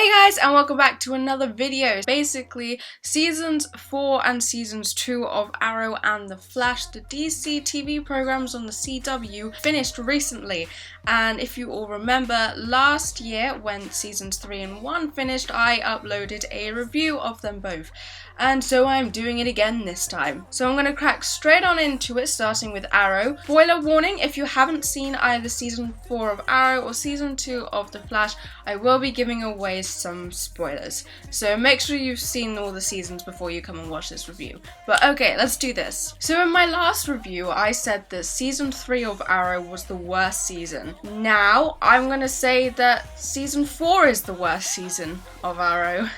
Hey guys, and welcome back to another video. Basically, seasons 4 and seasons 2 of Arrow and The Flash, the DC TV programs on the CW, finished recently. And if you all remember, last year when seasons 3 and 1 finished, I uploaded a review of them both. And so I'm doing it again this time. So I'm going to crack straight on into it, starting with Arrow. Spoiler warning, if you haven't seen either season 4 of Arrow or season 2 of The Flash, I will be giving away some spoilers. So make sure you've seen all the seasons before you come and watch this review. But okay, let's do this. So in my last review, I said that season 3 of Arrow was the worst season. Now, I'm going to say that season 4 is the worst season of Arrow.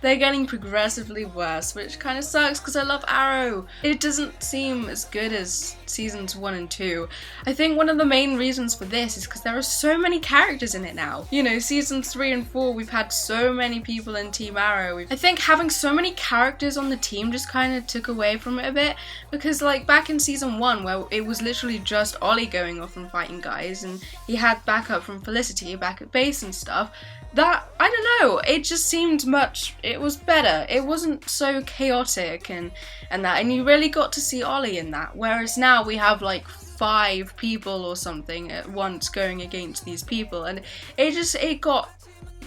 They're getting progressively worse, which kind of sucks because I love Arrow. It doesn't seem as good as seasons 1 and 2. I think one of the main reasons for this is because there are so many characters in it now. You know, seasons 3 and 4, we've had so many people in Team Arrow. I think having so many characters on the team just kind of took away from it a bit, because like back in season 1 where it was literally just Ollie going off and fighting guys and he had backup from Felicity back at base and stuff, that, I don't know, it just seemed it was better. It wasn't so chaotic and you really got to see Ollie in that. Whereas now we have like 5 people or something at once going against these people, and it got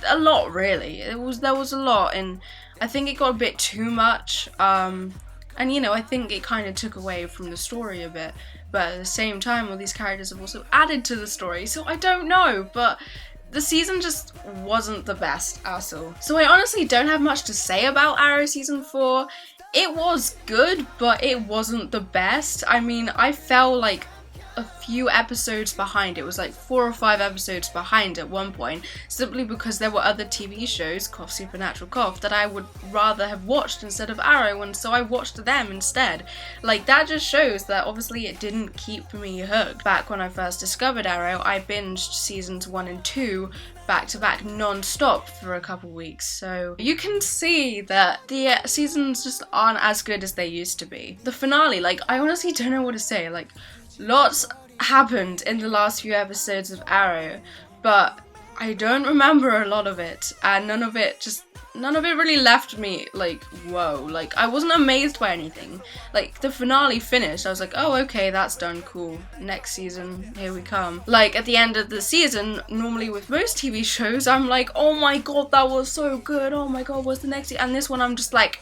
a lot really. There was a lot, and I think it got a bit too much. And you know, I think it kind of took away from the story a bit. But at the same time, all these characters have also added to the story, so I don't know, but the season just wasn't the best at all. So I honestly don't have much to say about Arrow season 4. It was good, but it wasn't the best. I mean, I fell like a few episodes behind. It was like 4 or 5 episodes behind at one point, simply because there were other TV shows, cough supernatural cough, that I would rather have watched instead of Arrow, and so I watched them instead. Like, that just shows that obviously it didn't keep me hooked. Back when I first discovered Arrow, I binged seasons 1 and 2 back to back non-stop for a couple weeks, so you can see that the seasons just aren't as good as they used to be. The finale, like, I honestly don't know what to say. Like, lots happened in the last few episodes of Arrow, but I don't remember a lot of it, and none of it really left me like, whoa. Like, I wasn't amazed by anything. Like, the finale finished, I was like, oh, okay, that's done, cool. Next season, here we come. Like, at the end of the season, normally with most TV shows, I'm like, oh my god, that was so good. Oh my god, what's the next season? And this one, I'm just like,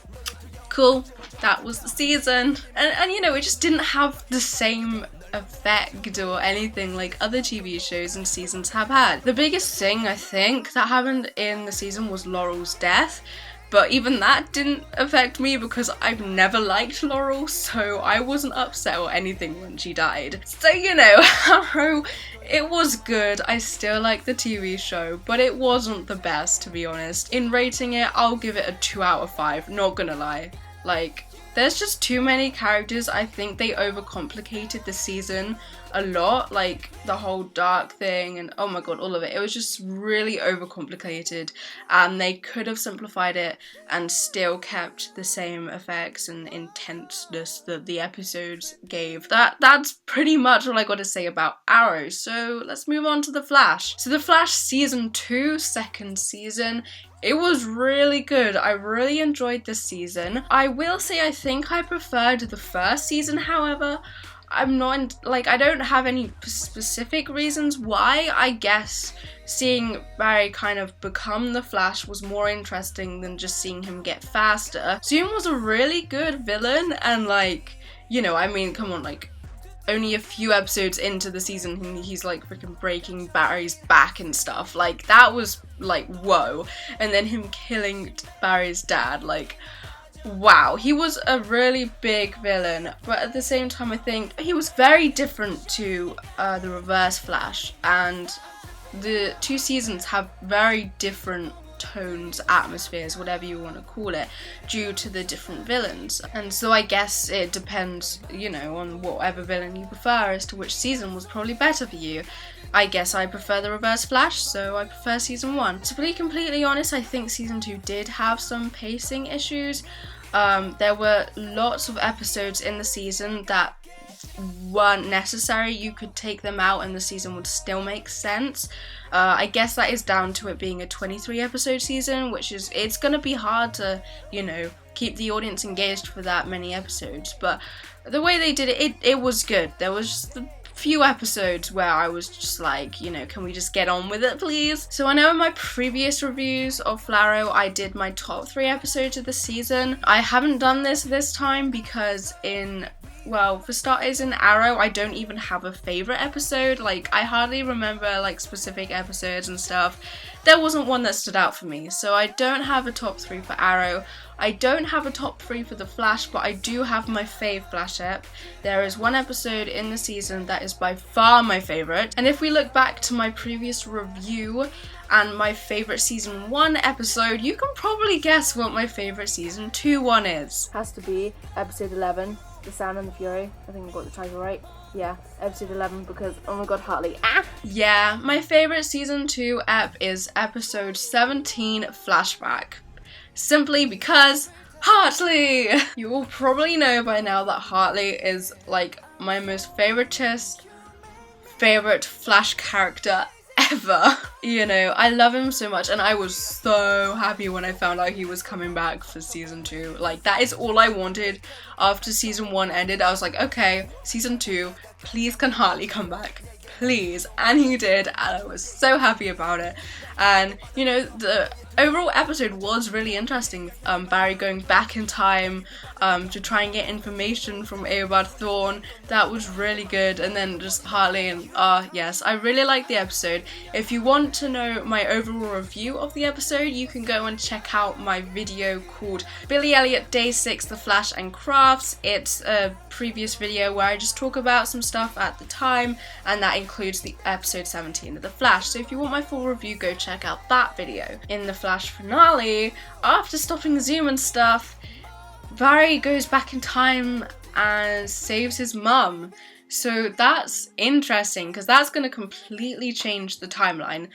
cool, that was the season. And you know, it just didn't have the same effect or anything like other TV shows and seasons have had. The biggest thing I think that happened in the season was Laurel's death, but even that didn't affect me because I've never liked Laurel, so I wasn't upset or anything when she died. So, you know, Arrow, it was good. I still like the TV show, but it wasn't the best, to be honest. In rating it, I'll give it a 2 out of 5, not gonna lie. Like, there's just too many characters. I think they overcomplicated the season a lot, like the whole dark thing and oh my god, all of it. It was just really overcomplicated, and they could have simplified it and still kept the same effects and intenseness that the episodes gave. That's pretty much all I got to say about Arrow. So let's move on to The Flash. So The Flash season 2, second season. It was really good. I really enjoyed this season. I will say I think I preferred the first season, however. I'm not, like, I don't have any specific reasons why. I guess seeing Barry kind of become the Flash was more interesting than just seeing him get faster. Zoom was a really good villain, and like, you know, I mean, come on, like, only a few episodes into the season, he's like freaking breaking Barry's back and stuff. Like, that was like, whoa. And then him killing Barry's dad, like, wow. He was a really big villain, but at the same time, I think he was very different to the Reverse Flash, and the 2 seasons have very different tones, atmospheres, whatever you want to call it, due to the different villains. And so I guess it depends, you know, on whatever villain you prefer as to which season was probably better for you. I guess I prefer the Reverse Flash, so I prefer season 1. To be completely honest, I think season 2 did have some pacing issues. There were lots of episodes in the season that if weren't necessary, you could take them out and the season would still make sense. I guess that is down to it being a 23 episode season, which is, it's gonna be hard to, you know, keep the audience engaged for that many episodes, but the way they did it, it was good. There was just a few episodes where I was just like, you know, can we just get on with it, please? So I know in my previous reviews of Flaro, I did my top 3 episodes of the season. I haven't done this time because well, for starters, in Arrow, I don't even have a favourite episode. Like, I hardly remember, like, specific episodes and stuff. There wasn't one that stood out for me, so I don't have a top 3 for Arrow. I don't have a top 3 for The Flash, but I do have my fave Flash ep. There is one episode in the season that is by far my favourite. And if we look back to my previous review and my favourite season 1 episode, you can probably guess what my favourite season 2 one is. Has to be episode 11. The Sound and the Fury. I think I got the title right. Yeah, episode 11, because oh my god, Hartley. Yeah, my favourite season 2 ep is episode 17, Flashback. Simply because Hartley! You all probably know by now that Hartley is like my most favourite Flash character ever. You know, I love him so much, and I was so happy when I found out he was coming back for season 2. Like, that is all I wanted after season 1 ended. I was like, okay, season 2, please can Hartley come back? Please. And he did, and I was so happy about it. And, you know, the overall episode was really interesting. Barry going back in time to try and get information from Eobard Thawne. That was really good. And then just Hartley, and yes, I really liked the episode. If you want to know my overall review of the episode, you can go and check out my video called Billy Elliot Day 6, The Flash and Crafts. It's a previous video where I just talk about some stuff at the time, and that includes the episode 17 of The Flash. So if you want my full review, go check out that video. In the Flash finale, after stopping Zoom and stuff, Barry goes back in time and saves his mum. So that's interesting, because that's going to completely change the timeline.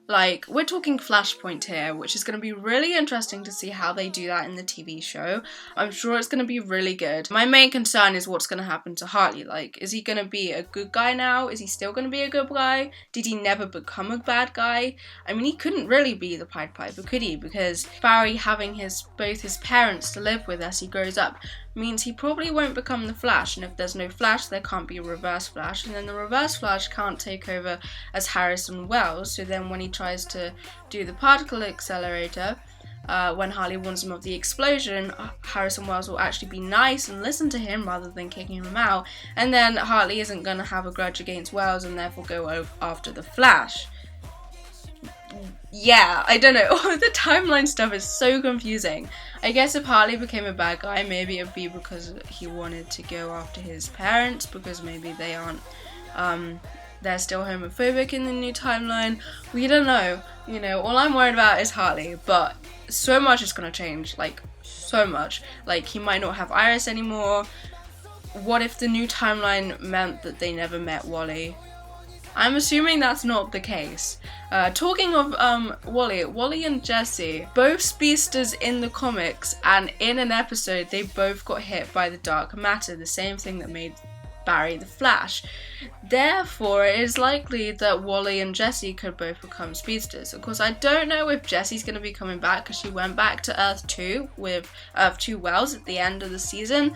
Like, we're talking Flashpoint here, which is going to be really interesting to see how they do that in the TV show. I'm sure it's going to be really good. My main concern is what's going to happen to Hartley. Like, is he going to be a good guy now? Is he still going to be a good guy? Did he never become a bad guy? I mean, he couldn't really be the Pied Piper, could he? Because Barry having both his parents to live with as he grows up means he probably won't become the Flash, and if there's no Flash, there can't be a Reverse Flash, and then the Reverse Flash can't take over as Harrison Wells. So then when he tries to do the particle accelerator, when Hartley warns him of the explosion, Harrison Wells will actually be nice and listen to him rather than kicking him out, and then Hartley isn't going to have a grudge against Wells and therefore go after the Flash. Yeah, I don't know. The timeline stuff is so confusing. I guess if Hartley became a bad guy, maybe it'd be because he wanted to go after his parents, because maybe they aren't, they're still homophobic in the new timeline. We don't know. You know, all I'm worried about is Hartley, but so much is gonna change, like, so much. Like, he might not have Iris anymore. What if the new timeline meant that they never met Wally? I'm assuming that's not the case. Talking of Wally and Jesse, both speedsters in the comics, and in an episode they both got hit by the dark matter, the same thing that made Barry the Flash. Therefore, it is likely that Wally and Jesse could both become speedsters. Of course, I don't know if Jesse's going to be coming back, because she went back to Earth 2 with Earth 2 Wells at the end of the season,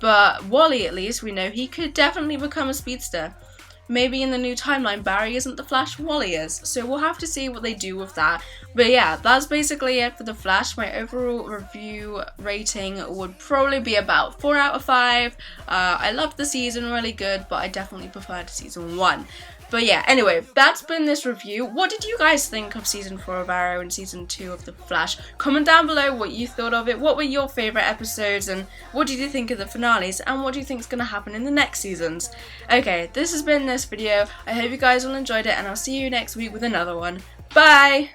but Wally, at least, we know he could definitely become a speedster. Maybe in the new timeline, Barry isn't the Flash, Wally is. So we'll have to see what they do with that. But yeah, that's basically it for The Flash. My overall review rating would probably be about 4 out of 5. I loved the season, really good, but I definitely preferred season 1. But yeah, anyway, that's been this review. What did you guys think of season 4 of Arrow and season 2 of The Flash? Comment down below what you thought of it. What were your favourite episodes, and what did you think of the finales, and what do you think is going to happen in the next seasons? Okay, this has been this video. I hope you guys all enjoyed it, and I'll see you next week with another one. Bye!